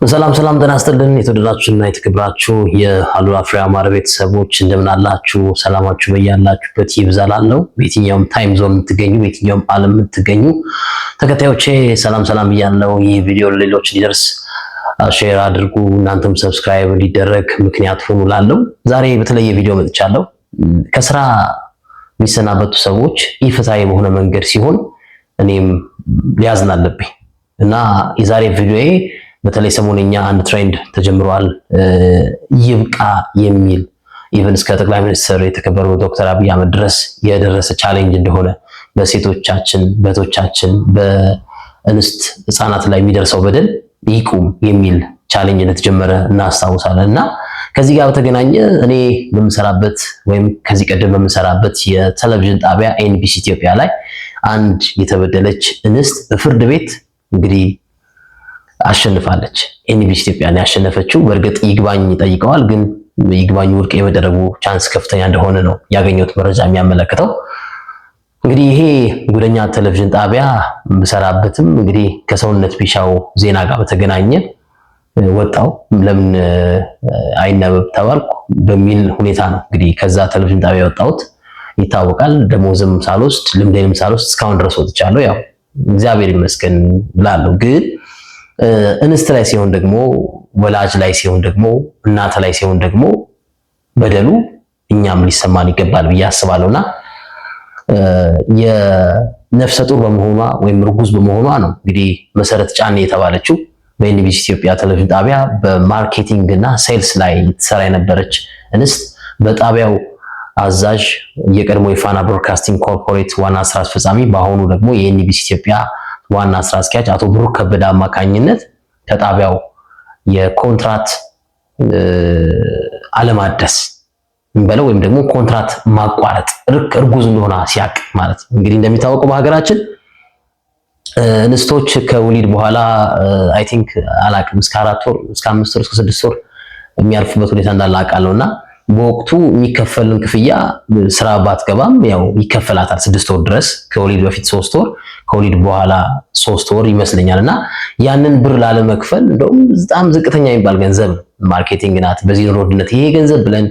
ሰላም ጤና ይስጥልን። የተወደዳችሁና የተከበራችሁ የአሉላ ፍሬ አማረ ቤተሰቦች እንደምን አላችሁ? ሰላማችሁ በያላችሁበት ይብዛላለሁ። በየትኛውም ታይም ዞን የምትገኙ በየትኛውም ዓለም የምትገኙ ተከታዮቼ ሰላም ብያለሁ። ይህ ቪዲዮ ለሌሎች እንዲደርስ ሼር አድርጉ፣ እናንተም ሰብስክራይብ እንዲደረግ ምክንያት ሁኑ ላለው ዛሬ በተለየ ቪዲዮ መጥቻለሁ። ከስራ የሚሰናበቱ ሰዎች ኢፍትሃዊ በሆነ መንገድ ሲሆን እኔም ሊያዝን አለብኝ እና የዛሬ ቪዲዮዬ በተለይ ሰሞንኛ አንድ ትሬንድ ተጀምሯል። ይብቃ የሚል ኢቨን እስከ ጠቅላይ ሚኒስትር የተከበሩ ዶክተር አብይ አህመድ ድረስ የደረሰ ቻሌንጅ እንደሆነ በሴቶቻችን በእህቶቻችን በእንስት ህፃናት ላይ የሚደርሰው በደል ይቁም የሚል ቻሌንጅ እንደተጀመረ እናስታውሳለን። እና ከዚህ ጋር በተገናኘ እኔ በምሰራበት ወይም ከዚህ ቀደም በምሰራበት የቴሌቪዥን ጣቢያ ኤንቢሲ ኢትዮጵያ ላይ አንድ የተበደለች እንስት በፍርድ ቤት እንግዲህ አሸንፋለች። ኤንቢሲ ኢትዮጵያ ነው ያሸነፈችው። በእርግጥ ይግባኝ ጠይቀዋል፣ ግን ይግባኝ ውድቅ የመደረጉ ቻንስ ከፍተኛ እንደሆነ ነው ያገኘሁት መረጃ የሚያመለክተው። እንግዲህ ይሄ ጉደኛ ቴሌቪዥን ጣቢያ ብሰራበትም እንግዲህ ከሰውነት ቢሻው ዜና ጋር በተገናኘ ወጣው ለምን አይነበብ ተባልኩ በሚል ሁኔታ ነው እንግዲህ ከዛ ቴሌቪዥን ጣቢያ ወጣሁት። ይታወቃል። ደሞዝም ሳልወስድ ልምዴንም ሳልወስድ እስካሁን ድረስ ወጥቻለሁ። ያው እግዚአብሔር ይመስገን ብላለሁ። ግን እንስት ላይ ሲሆን ደግሞ ወላጅ ላይ ሲሆን ደግሞ እናት ላይ ሲሆን ደግሞ በደሉ እኛም ሊሰማን ይገባል ብዬ አስባለሁና የነፍሰ ጡር በመሆኗ ወይም ርጉዝ በመሆኗ ነው እንግዲህ መሰረት ጫኔ የተባለችው በኤንቢሲ ኢትዮጵያ ቴሌቪዥን ጣቢያ በማርኬቲንግ እና ሴልስ ላይ ትሰራ የነበረች እንስት በጣቢያው አዛዥ የቀድሞ የፋና ብሮድካስቲንግ ኮርፖሬት ዋና ስራ አስፈጻሚ በአሁኑ ደግሞ የኤንቢሲ ኢትዮጵያ ዋና ስራ አስኪያጅ አቶ ብሩክ ከበደ አማካኝነት ከጣቢያው የኮንትራት አለማደስ እንበለው ወይም ደግሞ ኮንትራት ማቋረጥ እርጉዝ እንደሆነ ሲያቅ ማለት እንግዲህ እንደሚታወቀው በሀገራችን እንስቶች ከወሊድ በኋላ አይ ቲንክ አላቅም እስከ 4 ወር እስከ 5 ወር እስከ 6 ወር የሚያርፉበት ሁኔታ እንዳለ አውቃለሁና በወቅቱ የሚከፈልን ክፍያ ስራ ባትገባም ያው ይከፈላታል 6 ወር ድረስ ከወሊድ በፊት 3 ወር ከወሊድ በኋላ 3 ወር ይመስለኛልና ያንን ብር ላለመክፈል እንደውም በጣም ዝቅተኛ የሚባል ገንዘብ ማርኬቲንግ ናት። በዚህ ኑሮ ውድነት ይሄ ገንዘብ ብለን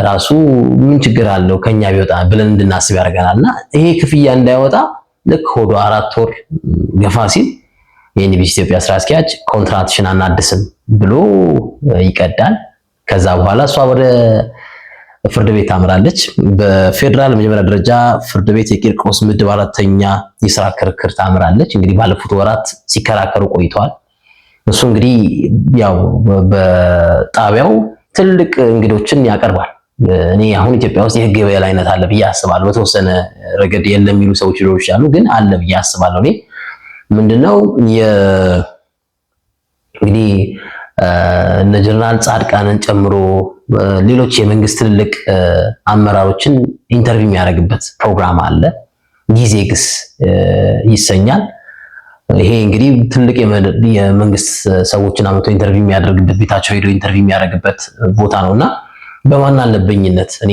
ራሱ ምን ችግር አለው ከኛ ቢወጣ ብለን እንድናስብ ያደርገናልና ይሄ ክፍያ እንዳይወጣ ልክ ሆዶ 4 ወር ገፋ ሲል የኤንቢሲ ኢትዮጵያ ስራ አስኪያጅ ኮንትራትሽን አናድስም ብሎ ይቀዳል። ከዛ በኋላ እሷ ወደ ፍርድ ቤት ታምራለች። በፌደራል መጀመሪያ ደረጃ ፍርድ ቤት የቂርቆስ ምድብ 4ኛ የስራ ክርክር ታምራለች። እንግዲህ ባለፉት ወራት ሲከራከሩ ቆይተዋል። እሱ እንግዲህ ያው በጣቢያው ትልቅ እንግዶችን ያቀርባል። እኔ አሁን ኢትዮጵያ ውስጥ የህግ የበላይነት አለ ብዬ አስባለሁ። በተወሰነ ረገድ የለም የሚሉ ሰዎች ሊኖሩ ይችላሉ፣ ግን አለ ብዬ አስባለሁ። እኔ ምንድነው እንግዲህ እነ ጀነራል ጻድቃንን ጨምሮ ሌሎች የመንግስት ትልልቅ አመራሮችን ኢንተርቪው የሚያደርግበት ፕሮግራም አለ። ጊዜ ግስ ይሰኛል። ይሄ እንግዲህ ትልቅ የመንግስት ሰዎችን አመቶ ኢንተርቪው የሚያደርግበት ቤታቸው ሄዶ ኢንተርቪው የሚያደርግበት ቦታ ነውና በማን አለብኝነት እኔ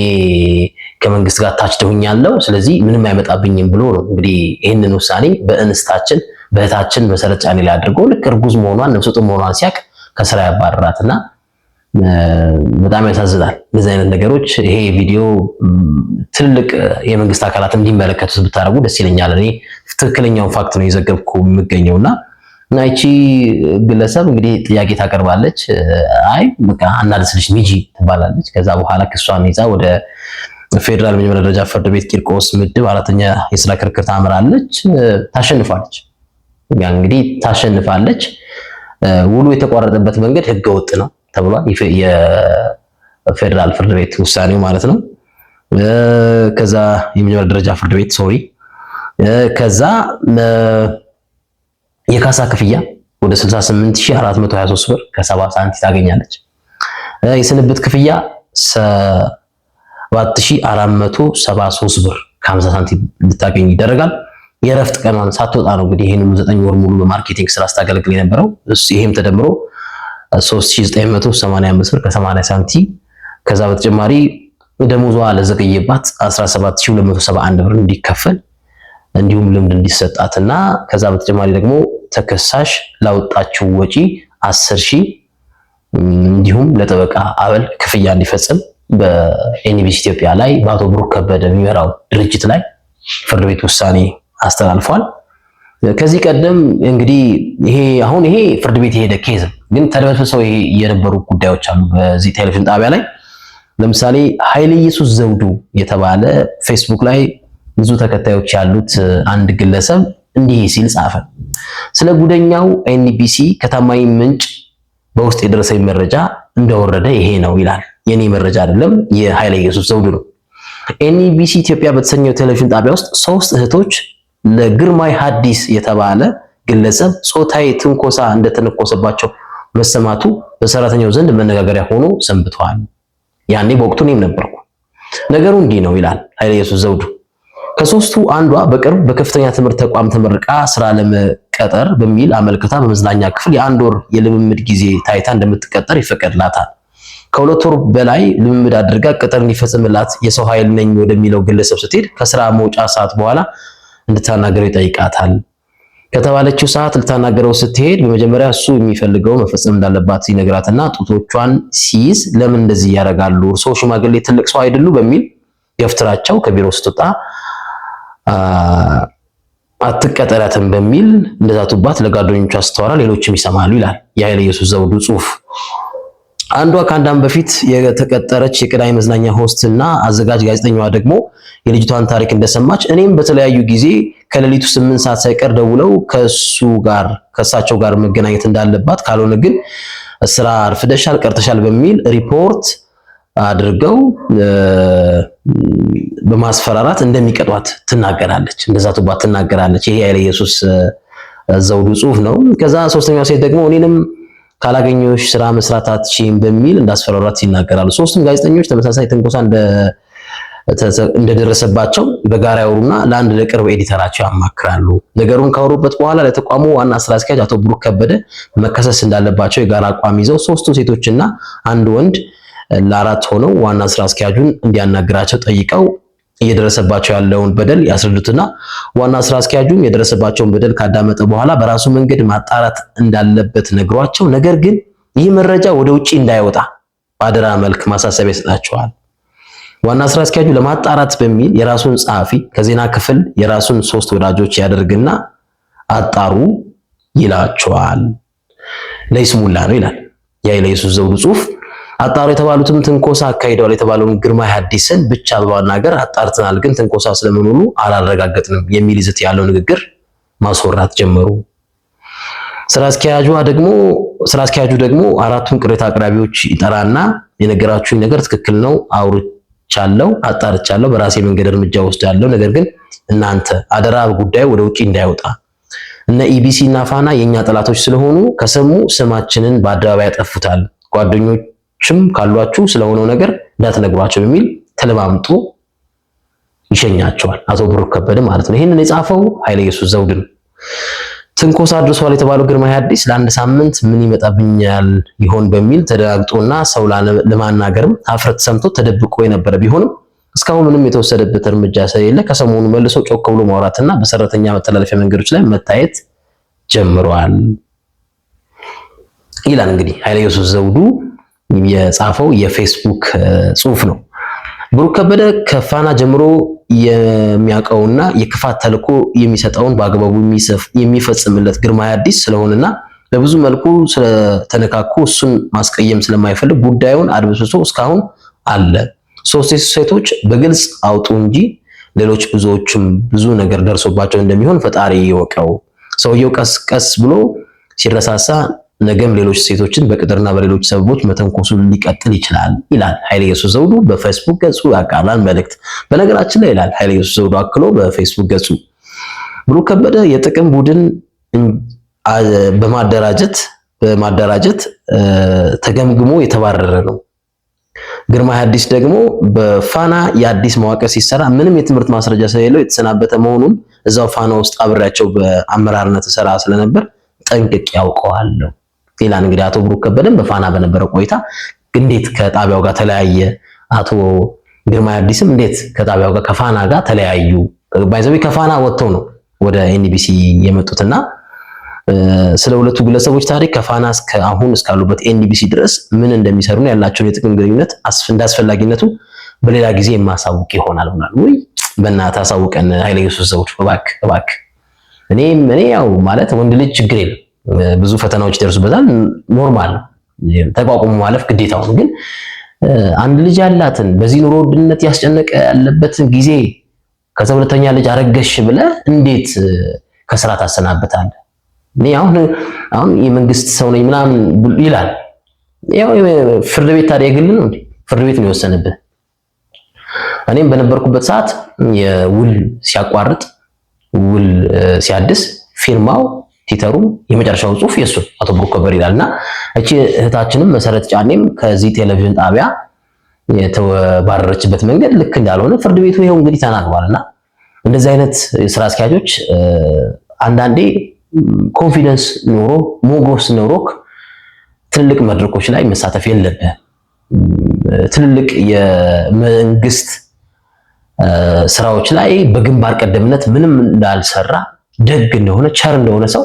ከመንግስት ጋር ታች ደውኛለሁ ስለዚህ ምንም አይመጣብኝም ብሎ ነው እንግዲህ ይህንን ውሳኔ በእንስታችን በእህታችን መሰረት ጫኔ ላይ አድርጎ ልክ እርጉዝ መሆኗን ነፍሰ ጡር መሆኗን ሲያቅ ከስራ ያባረራትና በጣም ያሳዝናል። እንደዚህ አይነት ነገሮች ይሄ ቪዲዮ ትልቅ የመንግስት አካላት እንዲመለከቱት ብታደርጉ ደስ ይለኛል። እኔ ትክክለኛውን ፋክት ነው የዘገብኩ የምገኘውና ናይቺ ግለሰብ እንግዲህ ጥያቄ ታቀርባለች። አይ በቃ አናድስልሽ ሚጂ ትባላለች። ከዛ በኋላ ክሷን ይዛ ወደ ፌደራል መጀመሪያ ደረጃ ፍርድ ቤት ቂርቆስ ምድብ 4ኛ የስራ ክርክር ታምራለች። ታሸንፋለች። እንግዲህ ታሸንፋለች። ውሉ የተቋረጠበት መንገድ ህገወጥ ነው ተብሏል። የፌደራል ፍርድ ቤት ውሳኔው ማለት ነው። ከዛ የመጀመሪያ ደረጃ ፍርድ ቤት ከዛ የካሳ ክፍያ ወደ 68423 ብር ከ70 ሳንቲም ታገኛለች። የስንብት ክፍያ 7473 ብር ከ50 ሳንቲም ልታገኝ ይደረጋል። የእረፍት ቀኗን ሳትወጣ ነው እንግዲህ ይሄንን 9 ወር ሙሉ በማርኬቲንግ ስራ ስታገለግል የነበረው። ይሄም ተደምሮ 3985 ብር ከ80 ሳንቲም። ከዛ በተጨማሪ ደሞዟ ለዘገየባት 17271 ብር እንዲከፈል እንዲሁም ልምድ እንዲሰጣትና ከዛ በተጨማሪ ደግሞ ተከሳሽ ላወጣችው ወጪ 10,000 እንዲሁም ለጠበቃ አበል ክፍያ እንዲፈጽም በኤንቢሲ ኢትዮጵያ ላይ በአቶ ብሩክ ከበደ የሚመራው ድርጅት ላይ ፍርድ ቤት ውሳኔ አስተላልፏል። ከዚህ ቀደም እንግዲህ ይሄ ፍርድ ቤት የሄደ ኬዝ ግን ተደበስብሰው የነበሩ ጉዳዮች አሉ በዚህ ቴሌቪዥን ጣቢያ ላይ። ለምሳሌ ኃይለ ኢየሱስ ዘውዱ የተባለ ፌስቡክ ላይ ብዙ ተከታዮች ያሉት አንድ ግለሰብ እንዲህ ሲል ጻፈ። ስለ ጉደኛው ኤንቢሲ ከታማኝ ምንጭ በውስጥ የደረሰኝ መረጃ እንደወረደ ይሄ ነው ይላል። የኔ መረጃ አይደለም፣ የኃይለ ኢየሱስ ዘውዱ ነው። ኤንቢሲ ኢትዮጵያ በተሰኘው ቴሌቪዥን ጣቢያ ውስጥ 3 እህቶች ለግርማይ ሐዲስ የተባለ ግለሰብ ጾታዊ ትንኮሳ እንደተነኮሰባቸው መሰማቱ በሰራተኛው ዘንድ መነጋገሪያ ሆኖ ሰንብተዋል። ያኔ በወቅቱ እኔም ነበርኩ። ነገሩ እንዲህ ነው ይላል ኃይለ ኢየሱስ ዘውዱ። ከ3ቱ አንዷ በቅርብ በከፍተኛ ትምህርት ተቋም ተመርቃ ስራ ለመቀጠር በሚል አመልክታ በመዝናኛ ክፍል የ1 ወር የልምምድ ጊዜ ታይታ እንደምትቀጠር ይፈቀድላታል። ከ2 ወር በላይ ልምምድ አድርጋ ቅጥር እንዲፈጽምላት የሰው ኃይል ነኝ ወደሚለው ግለሰብ ስትሄድ ከስራ መውጫ ሰዓት በኋላ እንድታናገረው ይጠይቃታል። ከተባለችው ሰዓት ልታናገረው ስትሄድ በመጀመሪያ እሱ የሚፈልገው መፈጸም እንዳለባት ይነግራትና ጡቶቿን ሲይዝ ለምን እንደዚህ ያደርጋሉ? እርስዎ ሽማግሌ ትልቅ ሰው አይደሉ? በሚል ገፍትራቸው ከቢሮ ስትወጣ አትቀጠራትም በሚል እንደዛቱባት ለጓደኞቿ ስታወራ ሌሎችም ይሰማሉ ይላል የኃይለ ኢየሱስ ዘውዱ ጽሑፍ። አንዷ ከአንድ ዓመት በፊት የተቀጠረች የቅዳሜ መዝናኛ ሆስት እና አዘጋጅ ጋዜጠኛዋ ደግሞ የልጅቷን ታሪክ እንደሰማች እኔም በተለያዩ ጊዜ ከሌሊቱ 8 ሰዓት ሳይቀር ደውለው ከእሳቸው ጋር መገናኘት እንዳለባት ካልሆነ ግን ስራ አርፍደሻል፣ ቀርተሻል በሚል ሪፖርት አድርገው በማስፈራራት እንደሚቀጧት ትናገራለች። እንደዛቱባት ትናገራለች። ይሄ ኃይለ ኢየሱስ ዘውዱ ጽሑፍ ነው። ከዛ ሶስተኛው ሴት ደግሞ እኔንም ካላገኘሁሽ ስራ መስራት አትችይም በሚል እንዳስፈራራት ይናገራሉ። 3ቱም ጋዜጠኞች ተመሳሳይ ትንኮሳ እንደደረሰባቸው በጋራ ያወሩና ለአንድ ለቅርብ ኤዲተራቸው ያማክራሉ። ነገሩን ካወሩበት በኋላ ለተቋሙ ዋና ስራ አስኪያጅ አቶ ብሩክ ከበደ መከሰስ እንዳለባቸው የጋራ አቋም ይዘው 3ቱ ሴቶችና አንድ ወንድ ለ4 ሆነው ዋና ስራ አስኪያጁን እንዲያናግራቸው ጠይቀው እየደረሰባቸው ያለውን በደል ያስረዱትና ዋና ስራ አስኪያጁም የደረሰባቸውን በደል ካዳመጠ በኋላ በራሱ መንገድ ማጣራት እንዳለበት ነግሯቸው፣ ነገር ግን ይህ መረጃ ወደ ውጪ እንዳይወጣ በአደራ መልክ ማሳሰቢያ ይሰጣቸዋል። ዋና ስራ አስኪያጁ ለማጣራት በሚል የራሱን ጸሐፊ ከዜና ክፍል የራሱን 3 ወዳጆች ያደርግና አጣሩ ይላቸዋል። ለይስሙላ ነው ይላል የኃይለ ኢየሱስ ዘውዱ ጽሑፍ። አጣሩ የተባሉትም ትንኮሳ አካሂደዋል የተባለውን ግርማይ ሐዲስን ብቻ በማናገር አጣርተናል፣ ግን ትንኮሳ ስለመኖሩ አላረጋገጥንም የሚል ይዘት ያለው ንግግር ማስወራት ጀመሩ። ስራ አስኪያጁ ደግሞ 4ቱን ቅሬታ አቅራቢዎች ይጠራና የነገራችሁኝ ነገር ትክክል ነው፣ አውርቻለሁ፣ አጣርቻለሁ፣ በራሴ መንገድ እርምጃ ወስዳለሁ፣ ነገር ግን እናንተ አደራ ጉዳዩ ወደ ውጪ እንዳይወጣ፣ እነ ኢቢሲ እና ፋና የኛ ጠላቶች ስለሆኑ ከሰሙ ስማችንን በአደባባይ ያጠፉታል፣ ጓደኞችም ካሏችሁ ስለሆነው ነገር እንዳትነግሯቸው በሚል ተለማምጦ ይሸኛቸዋል። አቶ ብሩክ ከበደ ማለት ነው። ይህንን የጻፈው ኃይለ ኢየሱስ ዘውዱ ነው። ትንኮሳ አድርሷል የተባለው ግርማይ ሐዲስ ለአንድ ሳምንት ምን ይመጣብኛል ይሆን በሚል ተደናግጦና ሰው ለማናገርም ሀፍረት ሰምቶ ተደብቆ የነበረ ቢሆንም እስካሁን ምንም የተወሰደበት እርምጃ ስለሌለ ከሰሞኑ መልሶ ጮክ ብሎ ማውራትና በሰራተኛ መተላለፊያ መንገዶች ላይ መታየት ጀምሯል ይላል። እንግዲህ ኃይለ ኢየሱስ ዘውዱ የጻፈው የፌስቡክ ጽሑፍ ነው። ብሩክ ከበደ ከፋና ጀምሮ የሚያውቀውና የክፋት ተልዕኮ የሚሰጠውን በአግባቡ የሚፈጽምለት ግርማይ ሐዲስ ስለሆነና በብዙ መልኩ ስለተነካኩ እሱን ማስቀየም ስለማይፈልግ ጉዳዩን አድብስብሶ እስካሁን አለ። 3 ሴቶች በግልጽ አውጡ እንጂ ሌሎች ብዙዎችም ብዙ ነገር ደርሶባቸው እንደሚሆን ፈጣሪ ይወቀው። ሰውየው ቀስ ቀስ ብሎ ሲረሳሳ ነገም ሌሎች ሴቶችን በቅጥርና በሌሎች ሰበቦች መተንኮሱን ሊቀጥል ይችላል ይላል ኃይለ ኢየሱስ ዘውዱ በፌስቡክ ገጹ ያጋራን መልእክት። በነገራችን ላይ ይላል ኃይለ ኢየሱስ ዘውዱ አክሎ በፌስቡክ ገጹ ብሩክ ከበደ የጥቅም ቡድን በማደራጀት ተገምግሞ የተባረረ ነው። ግርማይ ሐዲስ ደግሞ በፋና የአዲስ መዋቅር ሲሰራ ምንም የትምህርት ማስረጃ ስለሌለው የተሰናበተ መሆኑን እዛው ፋና ውስጥ አብሬያቸው በአመራርነት ሰራ ስለነበር ጠንቅቄ ያውቀዋለሁ ይላል። እንግዲህ አቶ ብሩክ ከበደም በፋና በነበረው ቆይታ እንዴት ከጣቢያው ጋር ተለያየ፣ አቶ ግርማይ ሐዲስም እንዴት ከጣቢያው ጋር ከፋና ጋር ተለያዩ። ባይዘው ከፋና ወጥተው ነው ወደ ኤንቢሲ የመጡትና ስለ ሁለቱ ግለሰቦች ታሪክ ከፋና እስከ አሁን እስካሉበት ኤንቢሲ ድረስ ምን እንደሚሰሩ ነው ያላቸውን የጥቅም ግንኙነት እንዳስፈላጊነቱ በሌላ ጊዜ የማሳውቅ ይሆናል ብሏል። ወይ በእናትህ አሳውቀን ኃይለ ኢየሱስ ዘውዱ እባክህ። እኔ ያው ማለት ወንድ ልጅ ችግር የለም ብዙ ፈተናዎች ይደርሱበታል፣ ኖርማል ተቋቁሞ ማለፍ ግዴታው ነው። ግን አንድ ልጅ ያላትን በዚህ ኑሮ ውድነት ያስጨነቀ ያለበትን ጊዜ ከዛ ሁለተኛ ልጅ አረገሽ ብለህ እንዴት ከስራ ታሰናበታለህ? እኔ አሁን የመንግስት ሰው ነኝ ምናምን ይላል። ያው ፍርድ ቤት ታዲያ የግል ነው እንዴ? ፍርድ ቤት ነው የወሰነብህ። እኔም በነበርኩበት ሰዓት የውል ሲያቋርጥ ውል ሲያድስ ፊርማው ቲተሩ የመጨረሻው ጽሑፍ የሱ አቶ ብሩክ ከበደ ይላልና እቺ እህታችንም መሰረት ጫኔም ከዚህ ቴሌቪዥን ጣቢያ የተባረረችበት መንገድ ልክ እንዳልሆነ ፍርድ ቤቱ ይሄው እንግዲህ ተናግሯልና እንደዚህ አይነት ስራ አስኪያጆች አንዳንዴ ኮንፊደንስ ኖሮ ሞጎስ ኖሮክ ትልልቅ መድረኮች ላይ መሳተፍ የለብህም። ትልልቅ የመንግስት ስራዎች ላይ በግንባር ቀደምነት ምንም እንዳልሰራ ደግ እንደሆነ ቸር እንደሆነ ሰው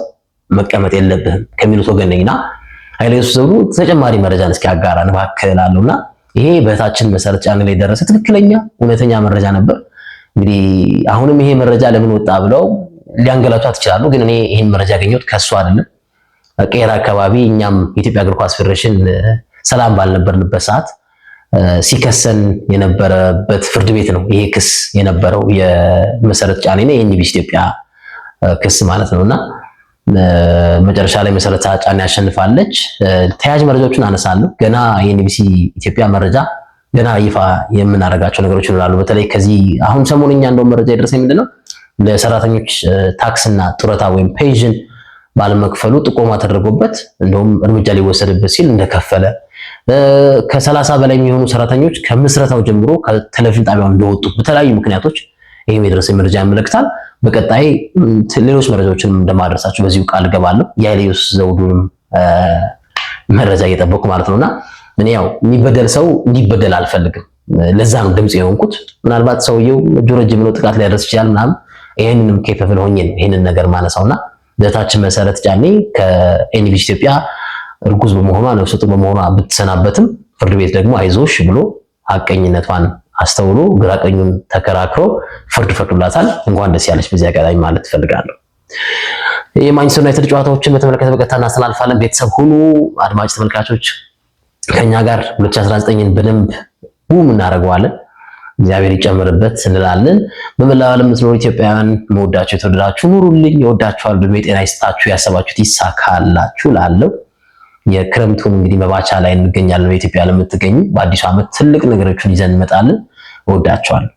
መቀመጥ የለብህም ከሚሉት ወገን ነኝና ኃይለ ኢየሱስ ዘውዱ ተጨማሪ መረጃን እስኪ ያጋራን እባክህ እላለሁና ይሄ በእህታችን መሰረት ጫኔ ላይ ደረሰ ትክክለኛ እውነተኛ መረጃ ነበር። እንግዲህ አሁንም ይሄ መረጃ ለምን ወጣ ብለው ሊያንገላቷት ይችላሉ። ግን እኔ ይሄን መረጃ ያገኘሁት ከሱ አይደለም። ቄራ አካባቢ እኛም የኢትዮጵያ እግር ኳስ ፌዴሬሽን ሰላም ባልነበርንበት ሰዓት ሲከሰን የነበረበት ፍርድ ቤት ነው ይሄ ክስ የነበረው የመሰረት ጫኔና የኤንቢሲ ኢትዮጵያ ክስ ማለት ነውና መጨረሻ ላይ መሰረት ጫኔ ያሸንፋለች። ተያያዥ መረጃዎችን አነሳለሁ። ገና የኤንቢሲ ኢትዮጵያ መረጃ ገና ይፋ የምናደርጋቸው ነገሮች ይኖራሉ። በተለይ ከዚህ አሁን ሰሞንኛ እንደው መረጃ የደረሰኝ ምንድነው ለሰራተኞች ታክስና ጡረታ ወይም ፔንሽን ባለመክፈሉ ጥቆማ ተደርጎበት እንደውም እርምጃ ሊወሰድበት ሲል እንደከፈለ ከ30 በላይ የሚሆኑ ሰራተኞች ከምስረታው ጀምሮ ከቴሌቪዥን ጣቢያው እንደወጡ በተለያዩ ምክንያቶች ይሄም የደረሰኝ መረጃ ያመለክታል። በቀጣይ ሌሎች መረጃዎችን እንደማድረሳችሁ በዚሁ ቃል ገባለሁ። የኃይለ ኢየሱስ ዘውዱንም መረጃ እየጠበቁ ማለት ነውና እኔ ያው የሚበደል ሰው እንዲበደል አልፈልግም። ለዛ ነው ድምጽ የሆንኩት። ምናልባት ሰውየው እጁ ረጅም ነው ጥቃት ሊያደርስ ይችላል ምናምን ይሄንንም ኬፐብል ሆኜ ነው ይሄንን ነገር ማነሳውና ለታችን መሰረት ጫኔ ከኤንቢሲ ኢትዮጵያ እርጉዝ በመሆኗ ነፍሰ ጡር በመሆኗ ብትሰናበትም ፍርድ ቤት ደግሞ አይዞሽ ብሎ ሐቀኝነቷን አስተውሎ ግራቀኙን ተከራክሮ ፍርድ ፈቅዶላታል። እንኳን ደስ ያለች በዚህ አጋጣሚ ማለት ፈልጋለሁ። የማንቸስተር ዩናይትድ ጨዋታዎችን በተመለከተ በቀጥታ እናስተላልፋለን። ቤተሰብ ሁኑ አድማጭ ተመልካቾች ከኛ ጋር 2019ን በደንብ ቡም እናደርገዋለን። እግዚአብሔር ይጨምርበት እንላለን። በመላው ዓለም የምትኖሩ ኢትዮጵያውያን መወዳችሁ የተወደዳችሁ ኑሩልኝ። ይወዳችኋል። በእድሜ ጤና ይስጣችሁ። ያሰባችሁት ይሳካላችሁ ላለው የክረምቱን እንግዲህ መባቻ ላይ እንገኛለን። በኢትዮጵያ ለምትገኙ በአዲሱ ዓመት ትልቅ ነገሮችን ይዘን እንመጣለን። እወዳችኋለሁ።